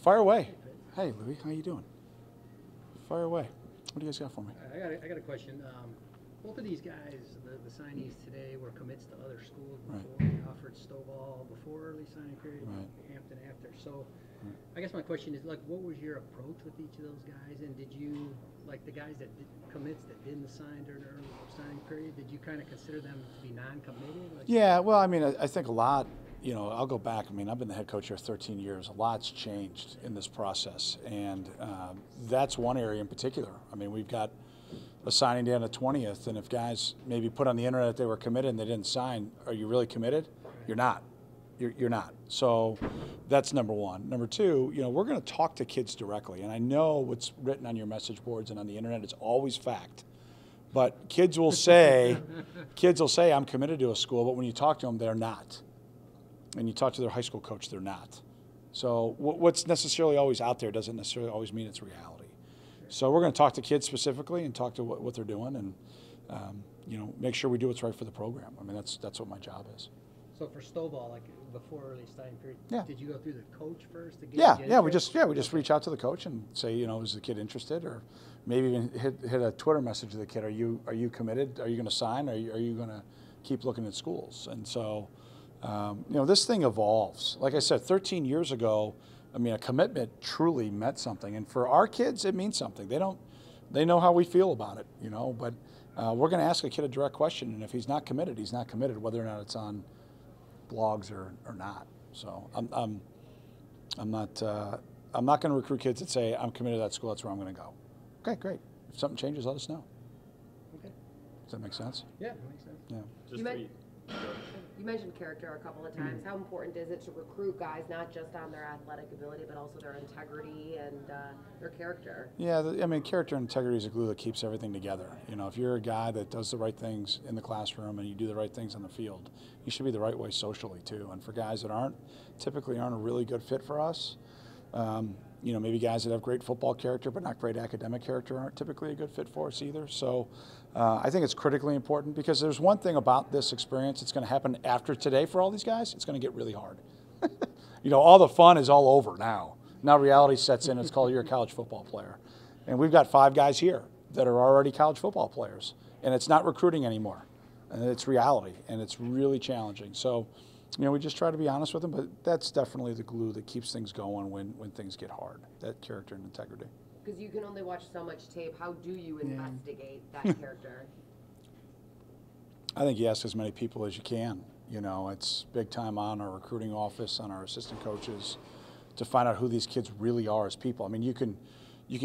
Fire away. Hey, Louis, how you doing? Fire away. What do you guys got for me? I got a question. Both of these guys, the signees today, were commits to other schools before. Right. They offered Stovall before early signing period, Right. Hampton after. So, Right. I guess my question is, like, what was your approach with each of those guys? And did you, like, the guys that commits that didn't sign during the early signing period, did you kind of consider them to be non-committed? Like, Yeah, well, I mean, I think a lot, you know, I'll go back. I mean, I've been the head coach here 13 years. A lot's changed in this process, and that's one area in particular. I mean, we've got a signing day on the 20th, and if guys maybe put on the internet that they were committed and they didn't sign, are you really committed? You're not. You're not. So that's number one. Number two, you know, we're going to talk to kids directly, and I know what's written on your message boards and on the internet is always fact. But kids will say, I'm committed to a school, but when you talk to them, they're not. And you talk to their high school coach, they're not. So what's necessarily always out there doesn't necessarily always mean it's reality. So we're going to talk to kids specifically and talk to what they're doing, and you know, make sure we do what's right for the program. I mean, that's what my job is. So for Stovall, like before early signing period, Yeah. Did you go through the coach first to get? We just reach out to the coach and say, you know, is the kid interested, or maybe even hit a Twitter message to the kid. Are you committed? Are you going to sign? Are you going to keep looking at schools? And so, you know, this thing evolves. Like I said, 13 years ago, I mean, a commitment truly meant something, and for our kids, it means something. They know how we feel about it, you know. But we're going to ask a kid a direct question, and if he's not committed, he's not committed, whether or not it's on blogs or not. So I'm not going to recruit kids that say I'm committed to that school. That's where I'm going to go. Okay, great. If something changes, let us know. Okay. Does that make sense? Yeah, that makes sense. Yeah. You mentioned character a couple of times. How important is it to recruit guys not just on their athletic ability, but also their integrity and their character? Yeah, I mean, character and integrity is a glue that keeps everything together. You know, if you're a guy that does the right things in the classroom and you do the right things on the field, you should be the right way socially too. And for guys that typically aren't a really good fit for us, you know, maybe guys that have great football character but not great academic character aren't typically a good fit for us either. So I think it's critically important, because there's one thing about this experience that's going to happen after today for all these guys. It's going to get really hard. You know, all the fun is all over now. Now reality sets in. It's called you're a college football player. And we've got 5 guys here that are already college football players. And it's not recruiting anymore. And it's reality. And it's really challenging. So, you know, we just try to be honest with them, but that's definitely the glue that keeps things going when things get hard, that character and integrity. Because you can only watch so much tape. How do you investigate that character? I think you ask as many people as you can. You know, it's big time on our recruiting office, on our assistant coaches, to find out who these kids really are as people. I mean, you can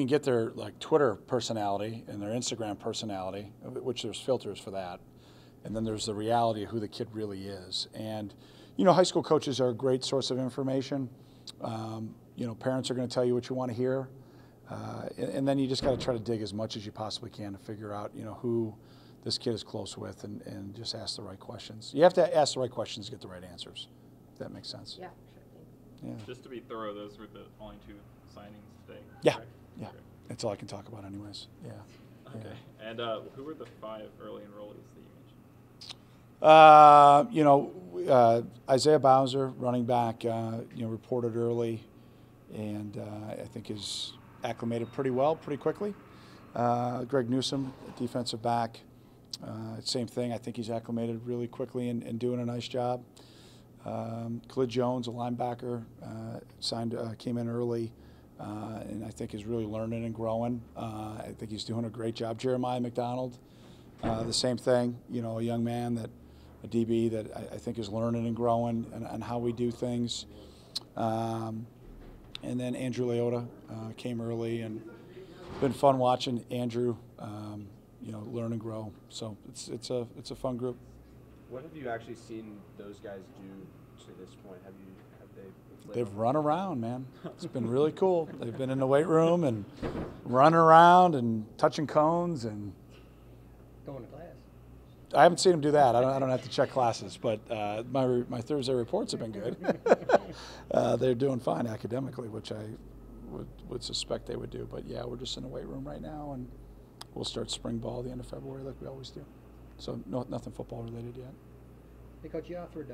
get their like Twitter personality and their Instagram personality, which there's filters for that, and then there's the reality of who the kid really is. And you know, high school coaches are a great source of information. You know, parents are going to tell you what you want to hear. And then you just got to try to dig as much as you possibly can to figure out, you know, who this kid is close with, and just ask the right questions. You have to ask the right questions to get the right answers, if that makes sense. Yeah, sure. Thanks. Yeah. Just to be thorough, those were the only 2 signings today? Yeah, correct? yeah. Okay. That's all I can talk about anyways. Yeah. Okay. Yeah. And who were the 5 early enrollees that you mentioned? You know, Isaiah Bowser, running back, you know, reported early, and I think is acclimated pretty well, pretty quickly. Greg Newsom, defensive back, same thing. I think he's acclimated really quickly and doing a nice job. Khalid Jones, a linebacker, came in early, and I think is really learning and growing. I think he's doing a great job. Jeremiah McDonald, the same thing. You know, a young man a DB that I think is learning and growing and how we do things. And then Andrew Leota came early, and been fun watching Andrew, you know, learn and grow. So it's a fun group. What have you actually seen those guys do to this point? Have they? They've run around, man. It's been really cool. They've been in the weight room and running around and touching cones and Going to class. I haven't seen them do that. I don't have to check classes, but my Thursday reports have been good. They're doing fine academically, which I would suspect they would do. But yeah, we're just in the weight room right now, and we'll start spring ball at the end of February like we always do. So nothing football related yet. Hey, Coach, you offered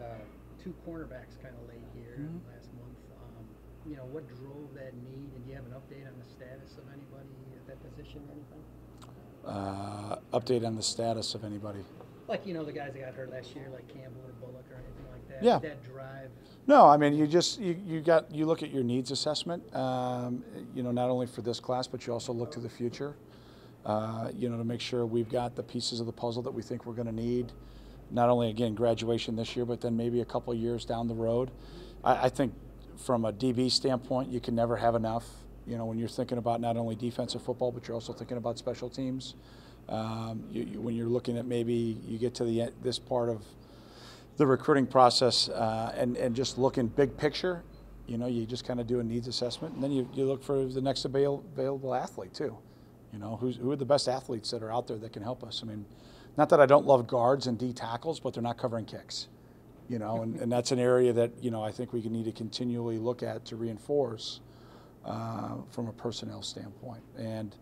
2 cornerbacks kind of late here last month. you know, what drove that need, and do you have an update on the status of anybody at that position or anything? Update on the status of anybody. Like, you know, the guys that got hurt last year, like Campbell or Bullock or anything like that. Yeah. Did that drive? No, I mean, you look at your needs assessment, you know, not only for this class, but you also look to the future, you know, to make sure we've got the pieces of the puzzle that we think we're going to need, not only, again, graduation this year, but then maybe a couple of years down the road. I think from a DB standpoint, you can never have enough, you know, when you're thinking about not only defensive football, but you're also thinking about special teams. When you're looking at maybe you get to this part of the recruiting process and just looking big picture, you know, you just kind of do a needs assessment, and then you look for the next available athlete too. You know, who are the best athletes that are out there that can help us? I mean, not that I don't love guards and D tackles, but they're not covering kicks. You know, and that's an area that, you know, I think we need to continually look at to reinforce from a personnel standpoint. And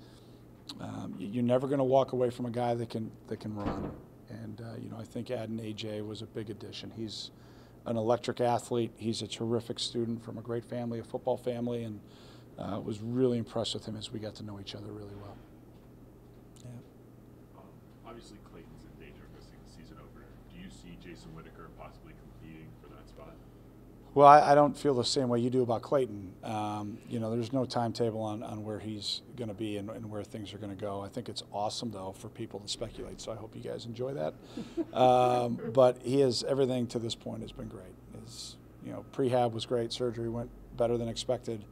you're never going to walk away from a guy that can run. And you know, I think adding AJ was a big addition. He's an electric athlete. He's a terrific student from a great family, a football family, and was really impressed with him as we got to know each other really well. Yeah. Obviously, Clayton's in danger of missing the season opener. Do you see Jason Whitaker possibly competing for that spot? Well, I don't feel the same way you do about Clayton. You know, there's no timetable on where he's going to be and where things are going to go. I think it's awesome, though, for people to speculate, so I hope you guys enjoy that. But everything to this point has been great. You know, prehab was great. Surgery went better than expected.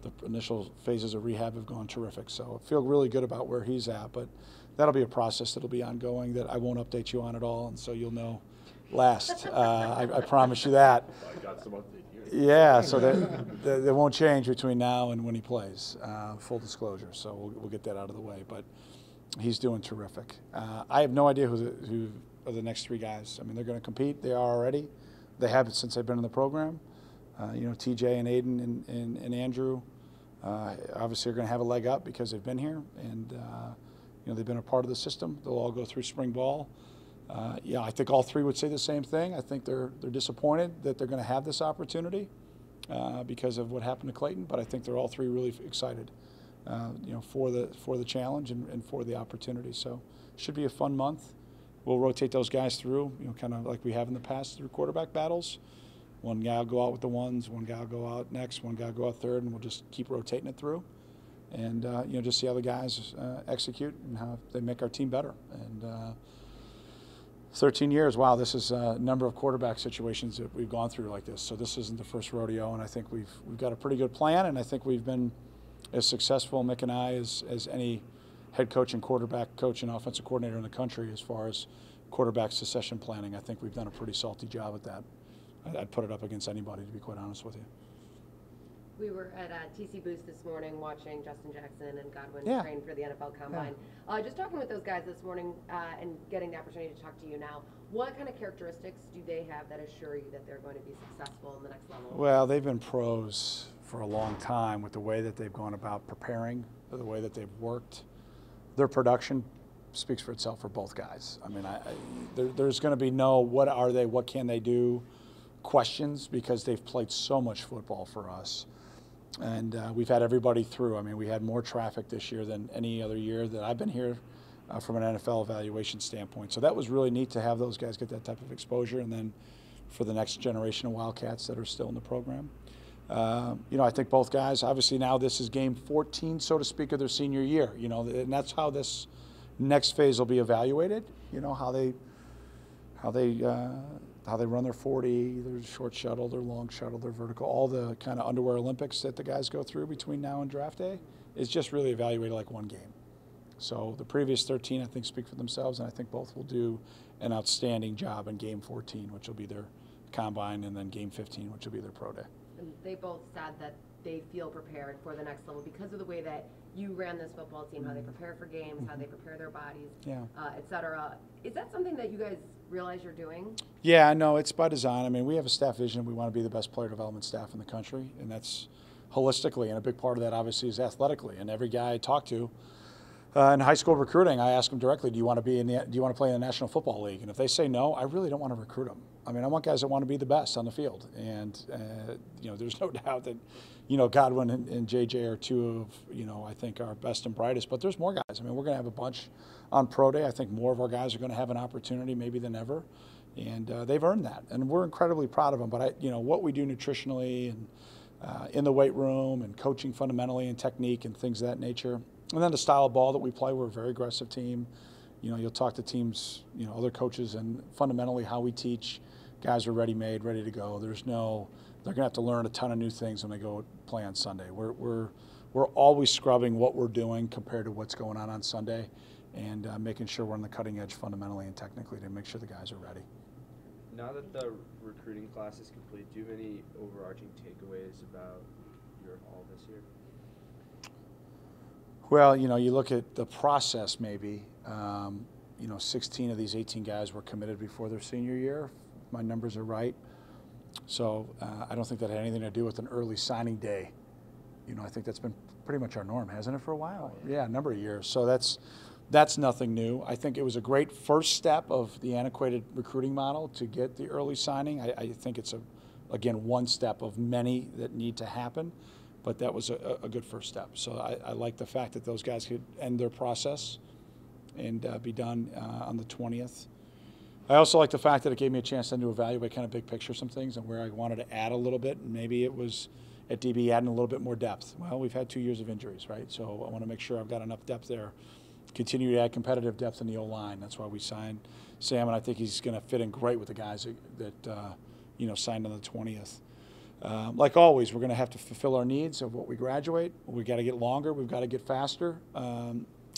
The initial phases of rehab have gone terrific. So I feel really good about where he's at. But that'll be a process that'll be ongoing that I won't update you on at all, and so you'll know last. I promise you that. I got some update here. Yeah, so that won't change between now and when he plays, full disclosure. So we'll get that out of the way. But he's doing terrific. I have no idea who are the next three guys. I mean, they're going to compete. They are already. They have it since they've been in the program. You know, TJ and Aiden and Andrew obviously are going to have a leg up because they've been here. And, you know, they've been a part of the system. They'll all go through spring ball. Yeah, I think all three would say the same thing. I think they're disappointed that they're going to have this opportunity because of what happened to Clayton, but I think they're all three really excited, you know, for the challenge and for the opportunity. So it should be a fun month. We'll rotate those guys through, you know, kind of like we have in the past through quarterback battles. One guy will go out with the ones, one guy will go out next, one guy will go out third, and we'll just keep rotating it through. And, you know, just see how the guys execute and how they make our team better. And 13 years, wow, this is a number of quarterback situations that we've gone through like this. So this isn't the first rodeo, and I think we've got a pretty good plan, and I think we've been as successful, Mick and I, as any head coach and quarterback coach and offensive coordinator in the country as far as quarterback succession planning. I think we've done a pretty salty job at that. I'd put it up against anybody, to be quite honest with you. We were at TC Boost this morning watching Justin Jackson and Godwin train for the NFL Combine. Yeah. Just talking with those guys this morning and getting the opportunity to talk to you now, what kind of characteristics do they have that assure you that they're going to be successful in the next level? Well, they've been pros for a long time with the way that they've gone about preparing, the way that they've worked. Their production speaks for itself for both guys. I mean, there's going to be no what are they, what can they do questions because they've played so much football for us. And we've had everybody through. I mean, we had more traffic this year than any other year that I've been here from an NFL evaluation standpoint. So that was really neat to have those guys get that type of exposure, and then for the next generation of Wildcats that are still in the program. You know, I think both guys, obviously now this is game 14, so to speak, of their senior year. You know, and that's how this next phase will be evaluated. You know, how they run their 40, their short shuttle, their long shuttle, their vertical, all the kind of underwear Olympics that the guys go through between now and draft day is just really evaluated like one game. So the previous 13, I think, speak for themselves, and I think both will do an outstanding job in game 14, which will be their combine, and then game 15, which will be their pro day. And they both said that they feel prepared for the next level because of the way that you ran this football team, how they prepare for games, how they prepare their bodies, et cetera. Is that something that you guys realize you're doing? Yeah, no, it's by design. I mean, we have a staff vision. We want to be the best player development staff in the country, and that's holistically, and a big part of that obviously is athletically. And every guy I talk to in high school recruiting, I ask them directly, do you want to play in the National Football League? And if they say no, I really don't want to recruit them. I mean, I want guys that want to be the best on the field. And, you know, there's no doubt that, Godwin and JJ are two of, I think our best and brightest, but there's more guys. I mean, we're going to have a bunch on pro day. I think more of our guys are going to have an opportunity maybe than ever, and they've earned that, and we're incredibly proud of them. But what we do nutritionally and in the weight room and coaching fundamentally and technique and things of that nature, and then the style of ball that we play, we're a very aggressive team. You'll talk to teams, other coaches, and fundamentally how we teach, guys are ready-made, ready to go. They're going to have to learn a ton of new things when they go play on Sunday. We're always scrubbing what we're doing compared to what's going on Sunday, and making sure we're on the cutting edge fundamentally and technically to make sure the guys are ready. Now that the recruiting class is complete, do you have any overarching takeaways about your haul this year? Well, you look at the process maybe. 16 of these 18 guys were committed before their senior year. If my numbers are right. So I don't think that had anything to do with an early signing day. I think that's been pretty much our norm, hasn't it, for a while? Yeah, a number of years. So that's nothing new. I think it was a great first step of the antiquated recruiting model to get the early signing. I think it's, again, one step of many that need to happen, but that was a good first step. So I like the fact that those guys could end their process and be done on the 20th. I also like the fact that it gave me a chance then to evaluate kind of big picture some things and where I wanted to add a little bit. And maybe it was at DB adding a little bit more depth. Well, we've had 2 years of injuries, right? So I want to make sure I've got enough depth there. Continue to add competitive depth in the O-line. That's why we signed Sam, and I think he's going to fit in great with the guys that signed on the 20th. Like always, we're going to have to fulfill our needs of what we graduate. We've got to get longer. We've got to get faster.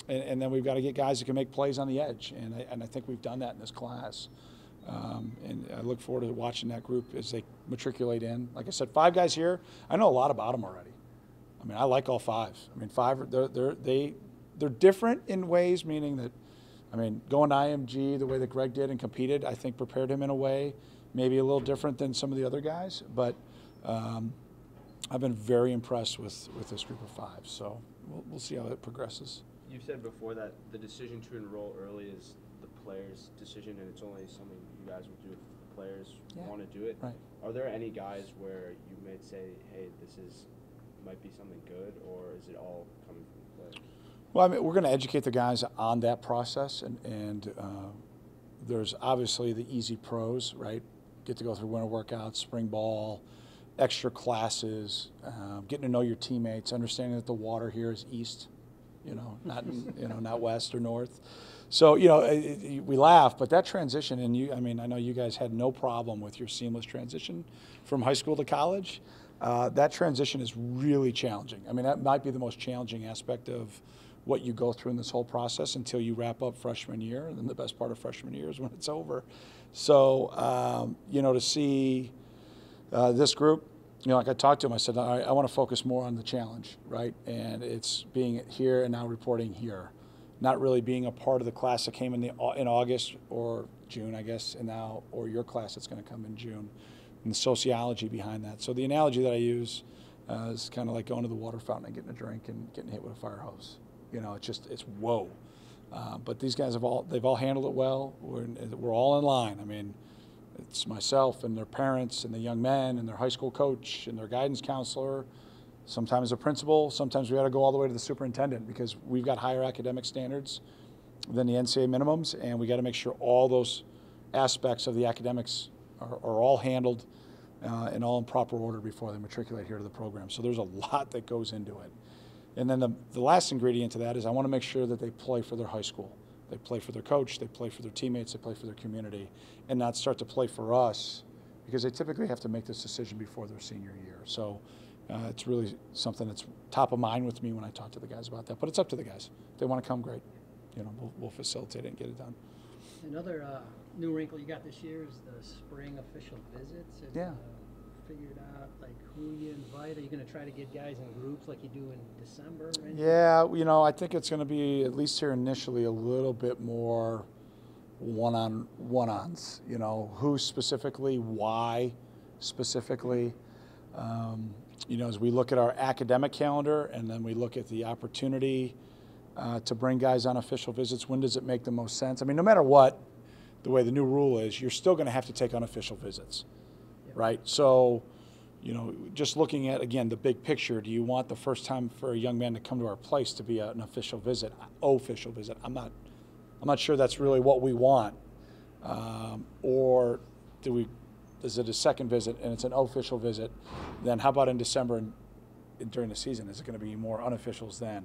And then we've got to get guys that can make plays on the edge, and I think we've done that in this class. And I look forward to watching that group as they matriculate in. Like I said, 5 guys here. I know a lot about them already. I mean, I like all 5. I mean, 5 they're different in ways, meaning that, going to IMG the way that Greg did and competed, I think prepared him in a way maybe a little different than some of the other guys. But I've been very impressed with this group of 5. So we'll see how it progresses. You've said before that the decision to enroll early is the player's decision, and it's only something you guys will do if the players want to do it. Right. Are there any guys where you may say, hey, might be something good, or is it all coming from the players? Well, we're going to educate the guys on that process, and there's obviously the easy pros, right? Get to go through winter workouts, spring ball, extra classes, getting to know your teammates, understanding that the water here is east. Not west or north. So, we laugh, but that transition, and I know you guys had no problem with your seamless transition from high school to college. That transition is really challenging. That might be the most challenging aspect of what you go through in this whole process until you wrap up freshman year, and then the best part of freshman year is when it's over. So, to see this group, like I talked to him, I said, I want to focus more on the challenge, right? And it's being here and now reporting here, not really being a part of the class that came in August or June, I guess, or your class that's going to come in June, and the sociology behind that. So the analogy that I use is kind of like going to the water fountain and getting a drink and getting hit with a fire hose. It's whoa. But these guys they've all handled it well. We're all in line. It's myself and their parents and the young men and their high school coach and their guidance counselor, sometimes a principal. Sometimes we got to go all the way to the superintendent because we've got higher academic standards than the NCAA minimums, and we got to make sure all those aspects of the academics are all handled and all in proper order before they matriculate here to the program. So there's a lot that goes into it. And then the last ingredient to that is I want to make sure that they play for their high school. They play for their coach, they play for their teammates, they play for their community, and not start to play for us because they typically have to make this decision before their senior year. So it's really something that's top of mind with me when I talk to the guys about that. But it's up to the guys. If they want to come, great. We'll facilitate it and get it done. Another new wrinkle you got this year is the spring official visits. Yeah. Figured out who you invite? Are you going to try to get guys in groups like you do in December? Yeah, I think it's going to be, at least here initially, a little bit more one-ons. Who specifically, why specifically. As we look at our academic calendar and then we look at the opportunity to bring guys on official visits, when does it make the most sense? No matter what, the way the new rule is, you're still going to have to take unofficial visits, right? So, you know, just looking at, again, the big picture, do you want the first time for a young man to come to our place to be an official visit? I'm not sure that's really what we want. Or is it a second visit and it's an official visit? Then how about in December and during the season? Is it going to be more unofficials then?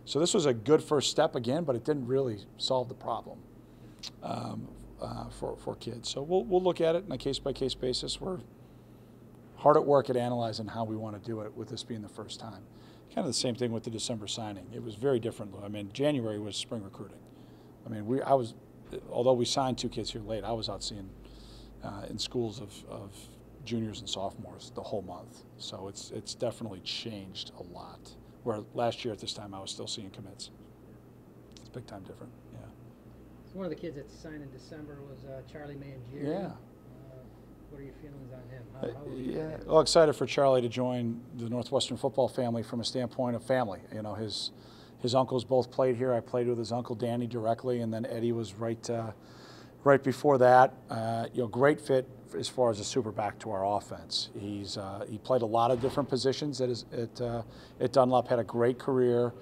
So this was a good first step again, but it didn't really solve the problem for kids. So we'll look at it on a case-by-case basis. We're hard at work at analyzing how we want to do it with this being the first time. Kind of the same thing with the December signing. It was very different. I mean, January was spring recruiting. I mean, although we signed 2 kids here late, I was out seeing in schools of juniors and sophomores the whole month. So it's definitely changed a lot. Where last year at this time I was still seeing commits. It's big time different. Yeah. So one of the kids that signed in December was Charlie Mangieri. Yeah. What are your feelings on him? How Yeah. Well, excited for Charlie to join the Northwestern football family from a standpoint of family. You know, his uncles both played here. I played with his uncle Danny directly, and then Eddie was right before that. You know, great fit as far as a super back to our offense. He played a lot of different positions at Dunlop, had a great career,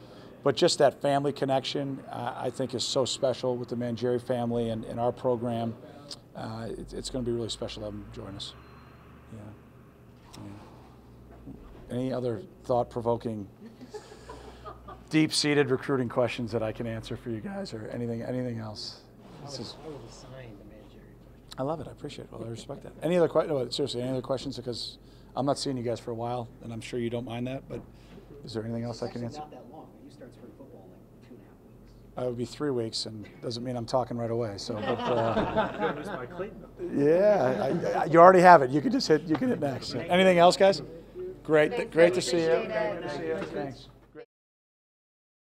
but just that family connection I think is so special with the Mangieri family and our program. It's going to be really special to have him join us. Yeah. Any other thought-provoking, deep-seated recruiting questions that I can answer for you guys, or anything else? How was he signed, the Mangieri? I love it. I appreciate it. Well, I respect that. Any other questions? Seriously, any other questions? Because I'm not seeing you guys for a while, and I'm sure you don't mind that. But is there anything else I can answer? Not that long. You start spring football in like 2.5 weeks. It would be 3 weeks, and doesn't mean I'm talking right away. So, but, My Clayton. yeah, you already have it. You can just hit. You can hit next. Anything else, guys? Great. Thanks, Great guys. to see you. Appreciate it. Great to see you. Thanks.